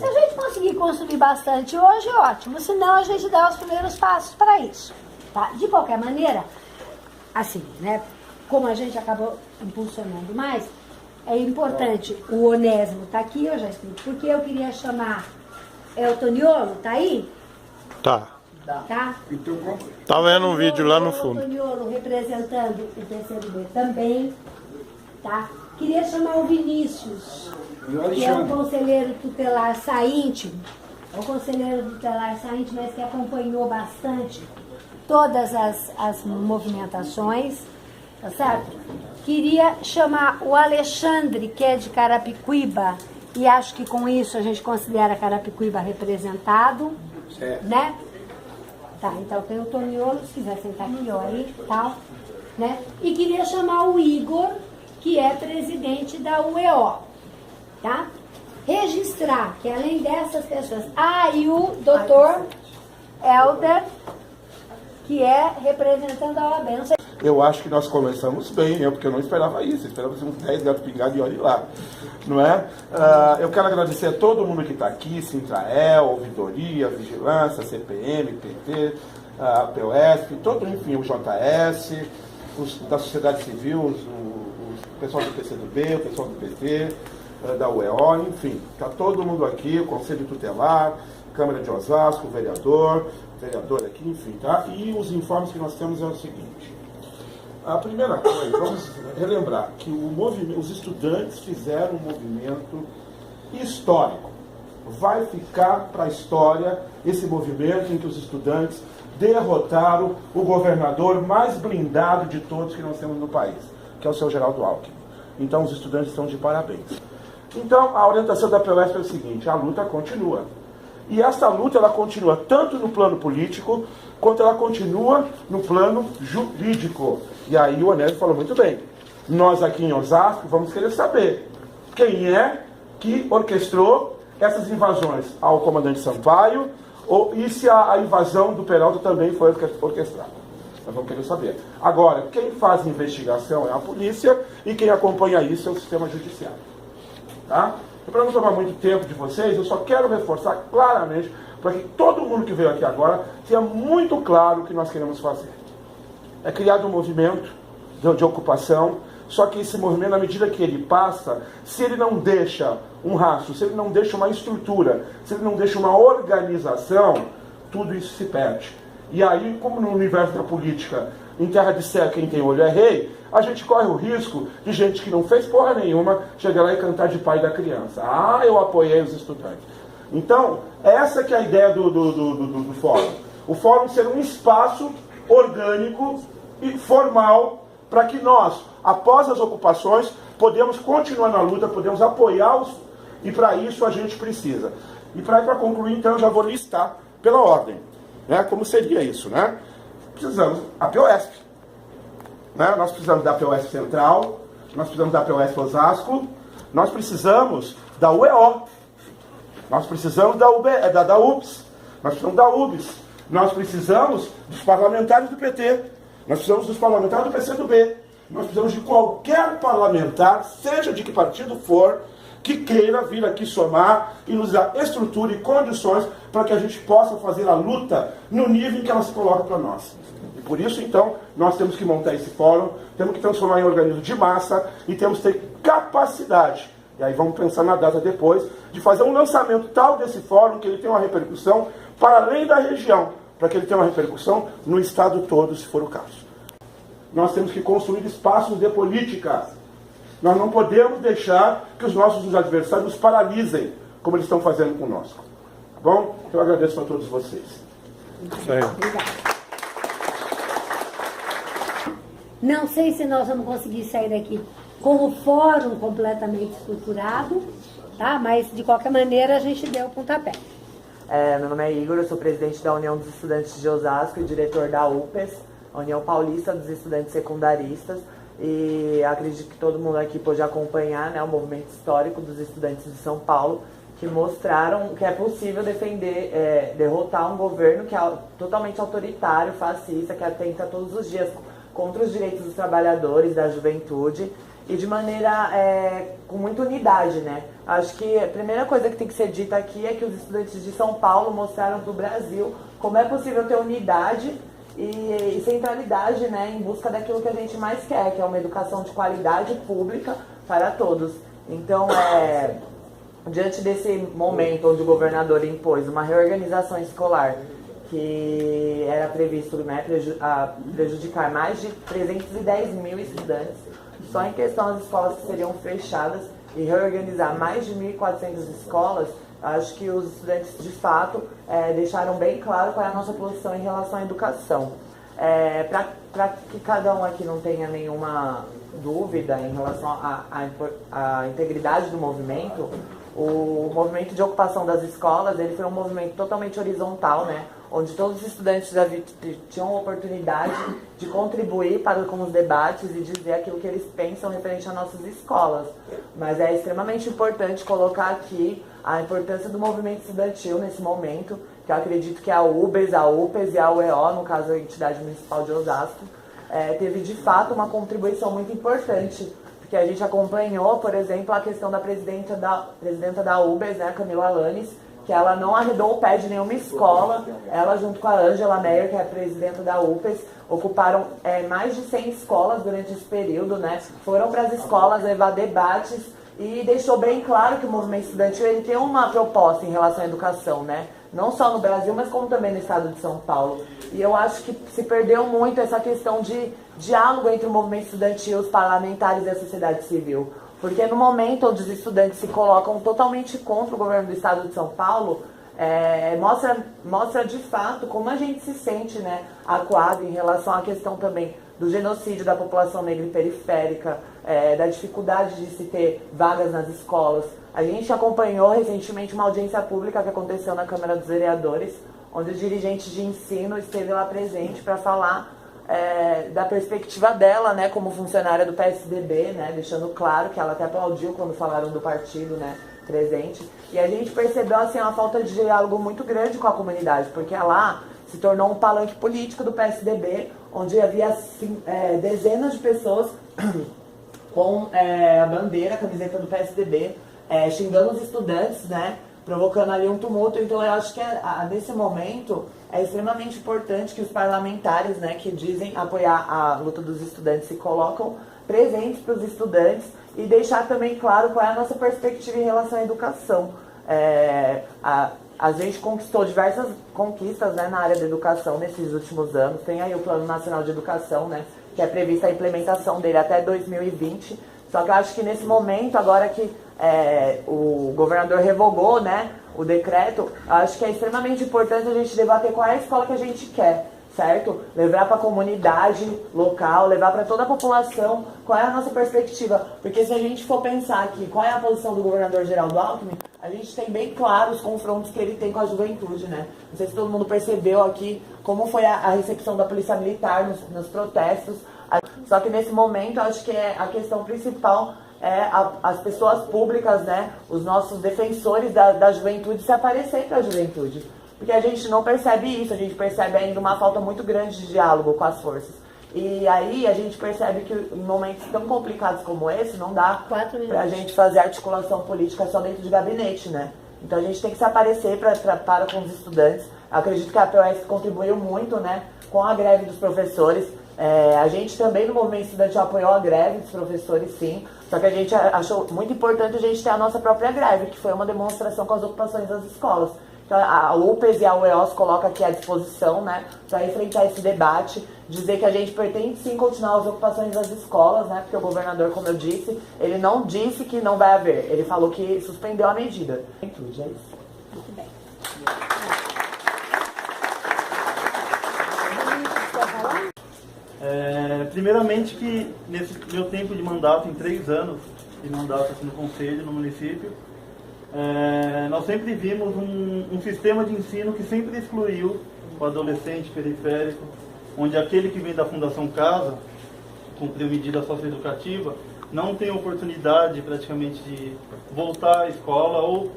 Se a gente conseguir construir bastante hoje, ótimo. Senão, a gente dá os primeiros passos para isso. Tá? De qualquer maneira, assim, né? Como a gente acabou impulsionando mais, é importante. O Onésimo está aqui, eu já explico. Porque eu queria chamar... o Toniolo, tá aí? Tá. Tá? Tá vendo um vídeo lá no fundo. O Toniolo representando o PCdoB também, tá? Queria chamar o Vinícius, que é o conselheiro tutelar sainte, mas que acompanhou bastante todas as movimentações, tá certo? Queria chamar o Alexandre, que é de Carapicuíba, e acho que com isso a gente considera Carapicuíba representado, né? Tá, então tem o Toniolo, se quiser sentar aqui, ó, aí, tal, né? E queria chamar o Igor, que é presidente da UEO, tá? Registrar que além dessas pessoas, e o doutor Helder, que é representando a OAB. Não sei. Eu acho que nós começamos bem, porque eu não esperava isso, eu esperava uns 10 gatos pingados e olhe lá, não é? Eu quero agradecer a todo mundo que está aqui, Sintrael, Ouvidoria, Vigilância, CPM, PT, POSP, enfim, o JS, da sociedade civil, o pessoal do PCdoB, o pessoal do PT, da UEO, enfim, está todo mundo aqui, o Conselho Tutelar, Câmara de Osasco, o vereador aqui, enfim, tá? E os informes que nós temos é o seguinte. A primeira coisa, vamos relembrar que os estudantes fizeram um movimento histórico. Vai ficar para a história esse movimento em que os estudantes derrotaram o governador mais blindado de todos que nós temos no país, que é o seu Geraldo Alckmin. Então os estudantes estão de parabéns. Então a orientação da POSP é o seguinte: a luta continua. E essa luta ela continua tanto no plano político, quanto ela continua no plano jurídico. E aí o Onésimo falou muito bem. Nós aqui em Osasco vamos querer saber quem é que orquestrou essas invasões ao comandante Sampaio, e se a invasão do Peralta também foi orquestrada. Nós vamos querer saber. Agora, quem faz investigação é a polícia e quem acompanha isso é o sistema judiciário. Tá? Para não tomar muito tempo de vocês, eu só quero reforçar claramente, para que todo mundo que veio aqui agora tenha muito claro o que nós queremos fazer. É criado um movimento de ocupação, só que esse movimento, na medida que ele passa, se ele não deixa um rastro, se ele não deixa uma estrutura, se ele não deixa uma organização, tudo isso se perde. E aí, como no universo da política, em terra de céu quem tem olho é rei, a gente corre o risco de gente que não fez porra nenhuma chegar lá e cantar de pai da criança. Eu apoiei os estudantes. Então, essa que é a ideia do fórum. O fórum ser um espaço orgânico e formal para que nós, após as ocupações, podemos continuar na luta, podemos apoiá-los, e para isso a gente precisa. E para concluir, então, eu já vou listar pela ordem, né? Como seria isso, né? Precisamos da POSP, né? Nós precisamos da POSP Central, nós precisamos da POSP Osasco, nós precisamos da UEO, nós precisamos da UBS, nós precisamos da UBS, nós precisamos dos parlamentares do PT, nós precisamos dos parlamentares do PCdoB, nós precisamos de qualquer parlamentar, seja de que partido for, que queira vir aqui somar e nos dar estrutura e condições para que a gente possa fazer a luta no nível em que ela se coloca para nós. E por isso, então, nós temos que montar esse fórum, temos que transformar em organismo de massa e temos que ter capacidade. E aí vamos pensar na data depois, de fazer um lançamento tal desse fórum que ele tenha uma repercussão para além da região, para que ele tenha uma repercussão no estado todo, se for o caso. Nós temos que construir espaços de política. Nós não podemos deixar que os nossos adversários nos paralisem, como eles estão fazendo conosco. Tá bom? Eu agradeço a todos vocês. Obrigada. Não sei se nós vamos conseguir sair daqui com o fórum completamente estruturado, tá? Mas, de qualquer maneira, a gente deu o pontapé. Meu nome é Igor, eu sou presidente da União dos Estudantes de Osasco e diretor da UPES, a União Paulista dos Estudantes Secundaristas, e acredito que todo mundo aqui pôde acompanhar, né, o movimento histórico dos estudantes de São Paulo, que mostraram que é possível derrotar um governo que é totalmente autoritário, fascista, que atenta todos os dias contra os direitos dos trabalhadores, da juventude, e de maneira com muita unidade, né? Acho que a primeira coisa que tem que ser dita aqui é que os estudantes de São Paulo mostraram para o Brasil como é possível ter unidade e centralidade, né, em busca daquilo que a gente mais quer, que é uma educação de qualidade pública para todos. Então, diante desse momento onde o governador impôs uma reorganização escolar que era previsto, né, prejudicar mais de 310 mil estudantes, só em questão das escolas que seriam fechadas, e reorganizar mais de 1.400 escolas, acho que os estudantes, de fato, deixaram bem claro qual é a nossa posição em relação à educação. Para que cada um aqui não tenha nenhuma dúvida em relação à integridade do movimento, o movimento de ocupação das escolas, ele foi um movimento totalmente horizontal, né, onde todos os estudantes tinham a oportunidade de contribuir com os debates e dizer aquilo que eles pensam referente às nossas escolas. Mas é extremamente importante colocar aqui a importância do movimento estudantil nesse momento, que eu acredito que a UBES, a UPES e a UEO, no caso a entidade municipal de Osasco, teve de fato uma contribuição muito importante, porque a gente acompanhou, por exemplo, a questão da presidenta da UBES, né, Camila Lanes, que ela não arredou o pé de nenhuma escola. Ela, junto com a Ângela Meyer, que é a presidenta da UPES, ocuparam mais de 100 escolas durante esse período, né? Foram para as escolas levar debates e deixou bem claro que o movimento estudantil ele tem uma proposta em relação à educação, né? Não só no Brasil, mas como também no estado de São Paulo. E eu acho que se perdeu muito essa questão de diálogo entre o movimento estudantil, os parlamentares e a sociedade civil. Porque no momento onde os estudantes se colocam totalmente contra o governo do estado de São Paulo, mostra de fato como a gente se sente, né, acuado em relação à questão também do genocídio da população negra e periférica, da dificuldade de se ter vagas nas escolas. A gente acompanhou recentemente uma audiência pública que aconteceu na Câmara dos Vereadores, onde o dirigente de ensino esteve lá presente para falar da perspectiva dela, né, como funcionária do PSDB, né, deixando claro que ela até aplaudiu quando falaram do partido, né, presente. E a gente percebeu assim, uma falta de diálogo muito grande com a comunidade, porque lá se tornou um palanque político do PSDB, onde havia assim, dezenas de pessoas com a bandeira, a camiseta do PSDB, xingando os estudantes, né, provocando ali um tumulto. Então eu acho que nesse momento é extremamente importante que os parlamentares, né, que dizem apoiar a luta dos estudantes se colocam presentes para os estudantes e deixar também claro qual é a nossa perspectiva em relação à educação. A gente conquistou diversas conquistas, né, na área da educação nesses últimos anos. Tem aí o Plano Nacional de Educação, né, que é prevista a implementação dele até 2020. Só que eu acho que nesse momento, agora que o governador revogou, né, o decreto, acho que é extremamente importante a gente debater qual é a escola que a gente quer, certo? Levar para a comunidade local, levar para toda a população qual é a nossa perspectiva. Porque se a gente for pensar aqui qual é a posição do governador Geraldo Alckmin, a gente tem bem claro os confrontos que ele tem com a juventude, né? Não sei se todo mundo percebeu aqui como foi a recepção da Polícia Militar nos protestos. Só que nesse momento, eu acho que a questão principal as pessoas públicas, né, os nossos defensores da juventude se aparecerem para a juventude. Porque a gente não percebe isso, a gente percebe ainda uma falta muito grande de diálogo com as forças. E aí a gente percebe que em momentos tão complicados como esse, não dá para a gente fazer articulação política só dentro de gabinete, né? Então a gente tem que se aparecer para com os estudantes. Eu acredito que a POS contribuiu muito, né, com a greve dos professores. A gente também no movimento estudantil apoiou a greve dos professores, sim, só que a gente achou muito importante a gente ter a nossa própria greve, que foi uma demonstração com as ocupações das escolas. Então a UPES e a UEO se colocam aqui à disposição, né, para enfrentar esse debate, dizer que a gente pretende sim continuar as ocupações das escolas, né, porque o governador, como eu disse, ele não disse que não vai haver, ele falou que suspendeu a medida. É isso. Muito bem. Primeiramente que nesse meu tempo de mandato, em 3 anos de mandato aqui no Conselho, no município, nós sempre vimos um sistema de ensino que sempre excluiu o adolescente periférico, onde aquele que vem da Fundação Casa, cumpriu medida socioeducativa, não tem oportunidade praticamente de voltar à escola, ou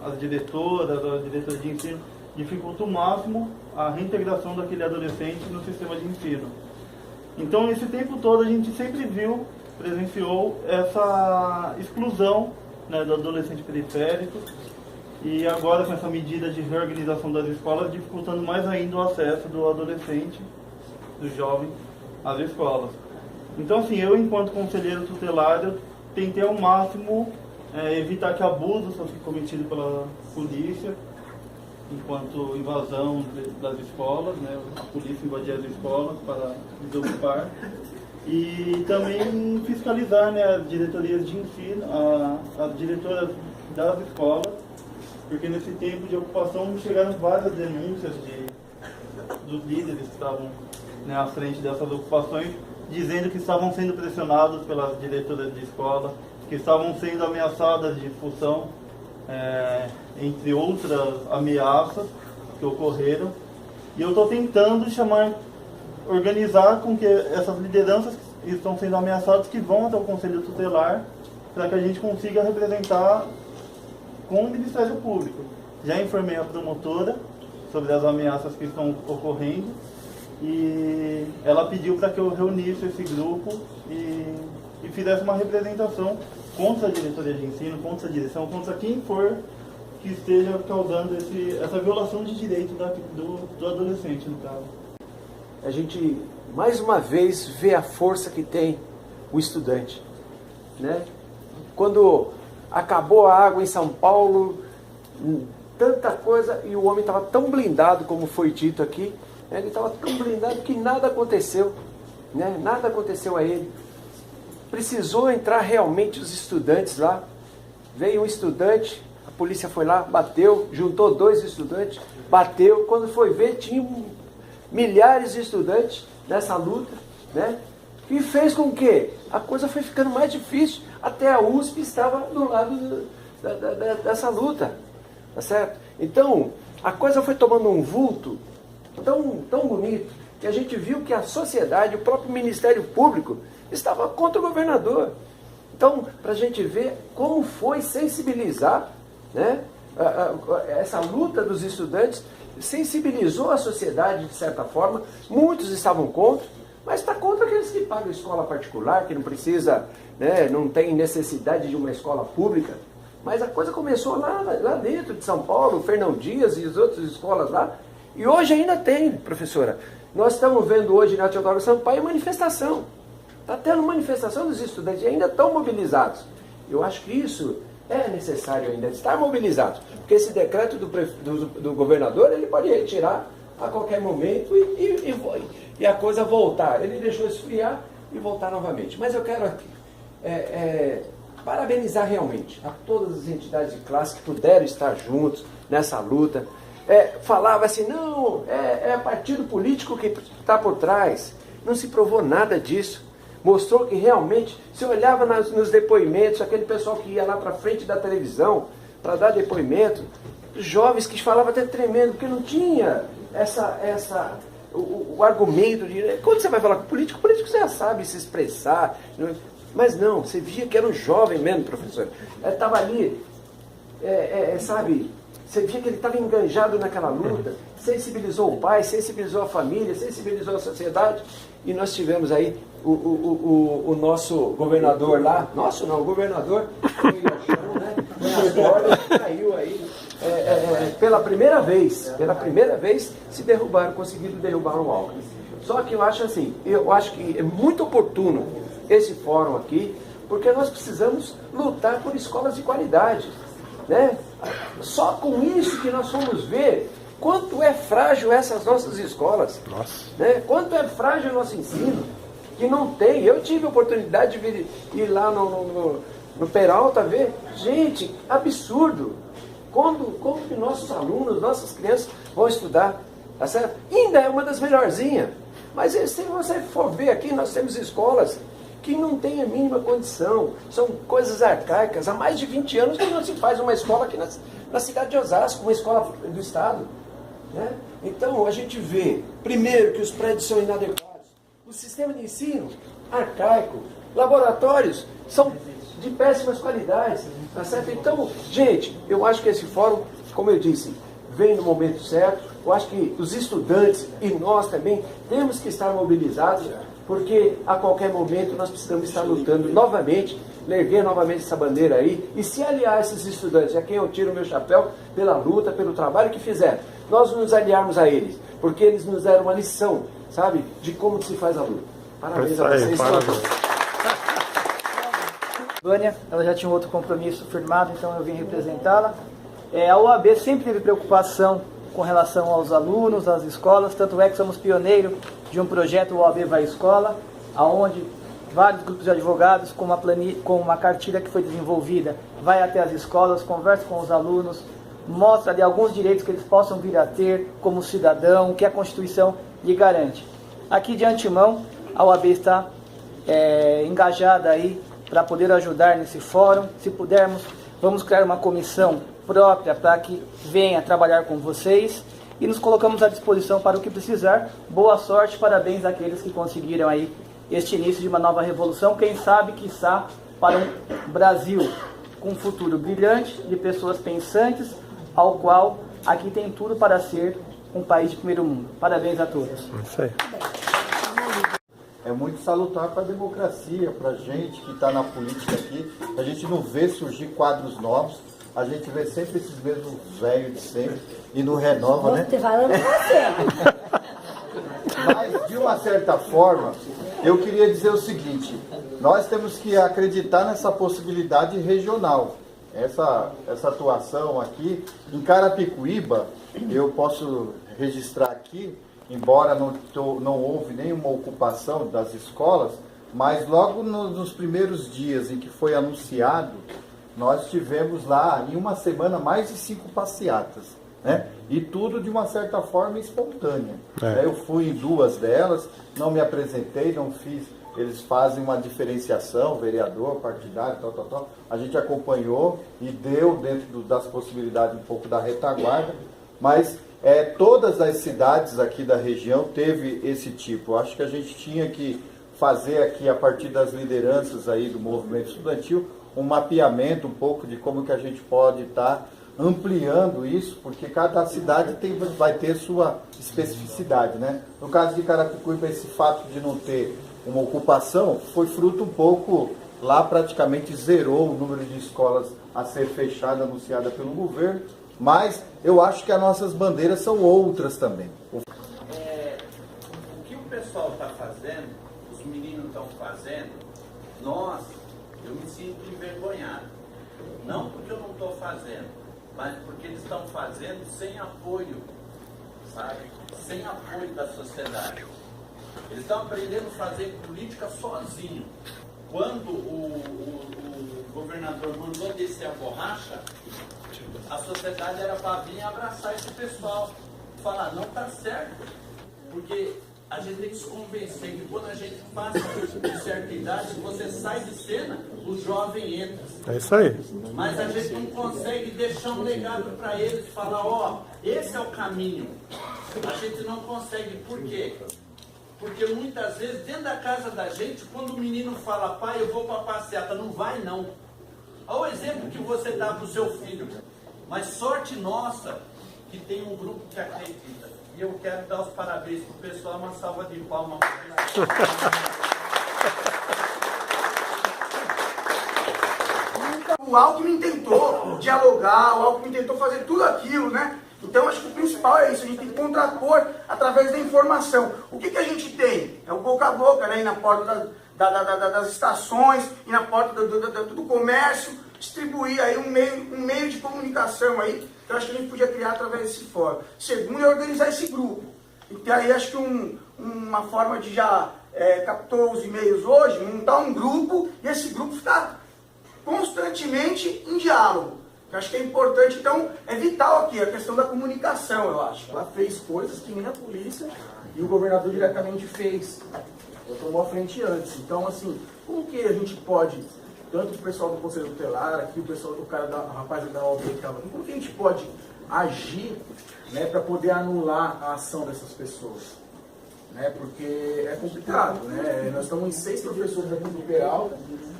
as diretoras de ensino dificultam o máximo a reintegração daquele adolescente no sistema de ensino. Então, nesse tempo todo, a gente sempre presenciou essa exclusão, né, do adolescente periférico, e agora com essa medida de reorganização das escolas, dificultando mais ainda o acesso do adolescente, do jovem, às escolas. Então, assim, eu, enquanto conselheiro tutelar, eu tentei ao máximo evitar que abusos fossem cometidos pela polícia, enquanto invasão das escolas, né? A polícia invadia as escolas para desocupar. E também fiscalizar, né, as diretorias de ensino, as diretoras das escolas, porque nesse tempo de ocupação chegaram várias denúncias dos líderes que estavam, né, à frente dessas ocupações, dizendo que estavam sendo pressionados pelas diretoras de escola, que estavam sendo ameaçadas de expulsão, entre outras ameaças que ocorreram. E eu estou tentando organizar com que essas lideranças que estão sendo ameaçadas, que vão até o Conselho Tutelar, para que a gente consiga representar com o Ministério Público. Já informei a promotora sobre as ameaças que estão ocorrendo, e ela pediu para que eu reunisse esse grupo e fizesse uma representação contra a diretoria de ensino, contra a direção, contra quem for que esteja causando essa violação de direito do adolescente, no caso. A gente, mais uma vez, vê a força que tem o estudante, né? Quando acabou a água em São Paulo, tanta coisa, e o homem estava tão blindado, como foi dito aqui, né? Ele estava tão blindado que nada aconteceu, né? Nada aconteceu a ele. Precisou entrar realmente os estudantes lá. Veio um estudante, a polícia foi lá, bateu, juntou 2 estudantes, bateu. Quando foi ver, tinha milhares de estudantes nessa luta, né? E fez com que a coisa foi ficando mais difícil. Até a USP estava do lado dessa luta, tá certo? Então, a coisa foi tomando um vulto tão bonito, que a gente viu que a sociedade, o próprio Ministério Público, estava contra o governador. Então, para a gente ver como foi sensibilizar, né, essa luta dos estudantes, sensibilizou a sociedade de certa forma. Muitos estavam contra, mas está contra aqueles que pagam escola particular, que não precisa, né, não tem necessidade de uma escola pública. Mas a coisa começou lá dentro de São Paulo, Fernão Dias e as outras escolas lá, e hoje ainda tem, professora. Nós estamos vendo hoje na Teodoro Sampaio manifestação. Está tendo manifestação dos estudantes e ainda estão mobilizados. Eu acho que isso é necessário ainda, estar mobilizado. Porque esse decreto do governador, ele pode retirar a qualquer momento e a coisa voltar. Ele deixou esfriar e voltar novamente. Mas eu quero aqui parabenizar realmente a todas as entidades de classe que puderam estar juntos nessa luta. Falava assim, não, é partido político que está por trás. Não se provou nada disso. Mostrou que realmente, se olhava nos depoimentos, aquele pessoal que ia lá para frente da televisão para dar depoimento, jovens que falavam até tremendo, porque não tinha o argumento de... Quando você vai falar com o político você já sabe se expressar, mas não, você via que era um jovem mesmo, professor. Estava ali, sabe, você via que ele estava enganjado naquela luta, sensibilizou o pai, sensibilizou a família, sensibilizou a sociedade, e nós tivemos aí o nosso governador lá, o governador, né? Caiu aí, pela primeira vez, conseguiram derrubar o Alckmin. Só que eu acho que é muito oportuno esse fórum aqui, porque nós precisamos lutar por escolas de qualidade, né? Só com isso que nós vamos ver quanto é frágil essas nossas escolas. Nossa. Né? Quanto é frágil o nosso ensino, que não tem. Eu tive a oportunidade de ir lá no Peralta ver. Gente, absurdo. Como que nossos alunos, nossas crianças vão estudar? Tá certo? Ainda é uma das melhorzinhas. Mas se você for ver aqui, nós temos escolas que não têm a mínima condição. São coisas arcaicas. Há mais de 20 anos que não se faz uma escola aqui na cidade de Osasco, uma escola do Estado. Né? Então a gente vê, primeiro, que os prédios são inadequados, o sistema de ensino arcaico, laboratórios são de péssimas qualidades, tá certo? Então, gente, eu acho que esse fórum, como eu disse, vem no momento certo. Eu acho que os estudantes e nós também temos que estar mobilizados, porque a qualquer momento nós precisamos estar lutando novamente, erguer novamente essa bandeira aí e se aliar a esses estudantes, a quem eu tiro o meu chapéu pela luta, pelo trabalho que fizeram. Nós nos aliarmos a eles, porque eles nos deram uma lição, sabe, de como se faz a luta. Parabéns a vocês. Parabéns. Vânia, ela já tinha um outro compromisso firmado, então eu vim representá-la. A OAB sempre teve preocupação com relação aos alunos, às escolas, tanto é que somos pioneiros de um projeto OAB Vai Escola, onde vários grupos de advogados, com uma cartilha que foi desenvolvida, vai até as escolas, conversa com os alunos, mostra ali alguns direitos que eles possam vir a ter como cidadão, que a Constituição lhe garante. Aqui de antemão, a OAB está engajada aí para poder ajudar nesse fórum. Se pudermos, vamos criar uma comissão própria para que venha trabalhar com vocês e nos colocamos à disposição para o que precisar. Boa sorte, parabéns àqueles que conseguiram aí este início de uma nova revolução, quem sabe, quiçá, para um Brasil com um futuro brilhante, de pessoas pensantes, ao qual aqui tem tudo para ser um país de primeiro mundo. Parabéns a todos. Isso aí. É muito salutar para a democracia, para a gente que está na política aqui. A gente não vê surgir quadros novos, a gente vê sempre esses mesmos velhos de sempre e não renova, né? Mas, de uma certa forma, eu queria dizer o seguinte: nós temos que acreditar nessa possibilidade regional. Essa atuação aqui, em Carapicuíba, eu posso registrar aqui, embora não houve nenhuma ocupação das escolas, mas logo nos primeiros dias em que foi anunciado, nós tivemos lá, em uma semana, mais de 5 passeatas, né? E tudo de uma certa forma espontânea. Eu fui em 2 delas, não me apresentei, não fiz. Eles fazem uma diferenciação, vereador, partidário, tal. A gente acompanhou e deu, dentro das possibilidades, um pouco da retaguarda, mas todas as cidades aqui da região teve esse tipo. Acho que a gente tinha que fazer aqui, a partir das lideranças aí do movimento estudantil, um mapeamento um pouco de como que a gente pode estar ampliando isso, porque cada cidade vai ter sua especificidade, né? No caso de Carapicuíba, esse fato de não ter uma ocupação foi fruto um pouco, lá praticamente zerou o número de escolas a ser fechada, anunciada pelo governo, mas eu acho que as nossas bandeiras são outras também. O que o pessoal está fazendo, os meninos estão fazendo, eu me sinto envergonhado. Não porque eu não estou fazendo, mas porque eles estão fazendo sem apoio, sabe? Sem apoio da sociedade. Eles estão aprendendo a fazer política sozinho. Quando o governador mandou descer a borracha, a sociedade era para vir abraçar esse pessoal, falar, não está certo, porque a gente tem que se convencer que quando a gente passa de certa idade, você sai de cena, o jovem entra. É isso aí. Mas a gente não consegue deixar um legado para eles, falar, esse é o caminho. A gente não consegue, por quê? Porque muitas vezes, dentro da casa da gente, quando o menino fala, pai, eu vou para a passeata, não vai não. Olha o exemplo que você dá para o seu filho. Mas sorte nossa que tem um grupo que acredita. E eu quero dar os parabéns para o pessoal, uma salva de palmas. O Alckmin tentou dialogar, o Alckmin tentou fazer tudo aquilo, né? Então, acho que o principal é isso, a gente tem que contrapor através da informação. O que a gente tem? É o boca a boca, né? E na porta das estações, e na porta do comércio, distribuir aí um meio de comunicação aí, que eu acho que a gente podia criar através desse fórum. Segundo, é organizar esse grupo. E aí, acho que uma forma de captou os e-mails hoje, montar um grupo, e esse grupo ficar constantemente em diálogo. Eu acho que é importante, então, é vital aqui a questão da comunicação, eu acho. Ela fez coisas que nem a polícia e o governador diretamente fez. Ela tomou a frente antes. Então, assim, como que a gente pode, tanto o pessoal do Conselho Tutelar, aqui o pessoal do rapaz da OAB que estava aqui, como que a gente pode agir, né, para poder anular a ação dessas pessoas? Né, porque é complicado, né? Nós estamos em 6 professores aqui do Peral.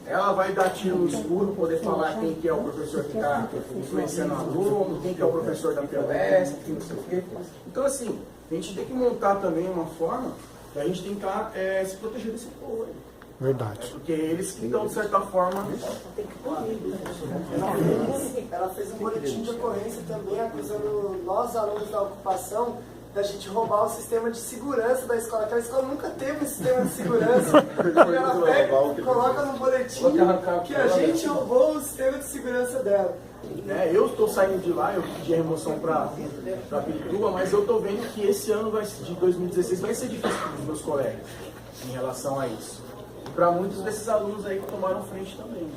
Ela vai dar tiro no escuro, poder falar quem que é o professor que está influenciando o aluno, quem que é o professor da POS, quem não sei o quê. Então, assim, a gente tem que montar também uma forma E a gente tem que estar se proteger desse povo aí. Verdade. Porque eles que estão, de certa forma... Ela fez um boletim de ocorrência também acusando nós, alunos da ocupação, da gente roubar o sistema de segurança da escola. Aquela escola nunca teve um sistema de segurança. E ela pega e coloca no boletim que a gente roubou o sistema de segurança dela. Eu estou saindo de lá, eu pedi a remoção para Pirituba, mas eu estou vendo que esse ano de 2016 vai ser difícil para os meus colegas em relação a isso. E para muitos desses alunos aí que tomaram frente também.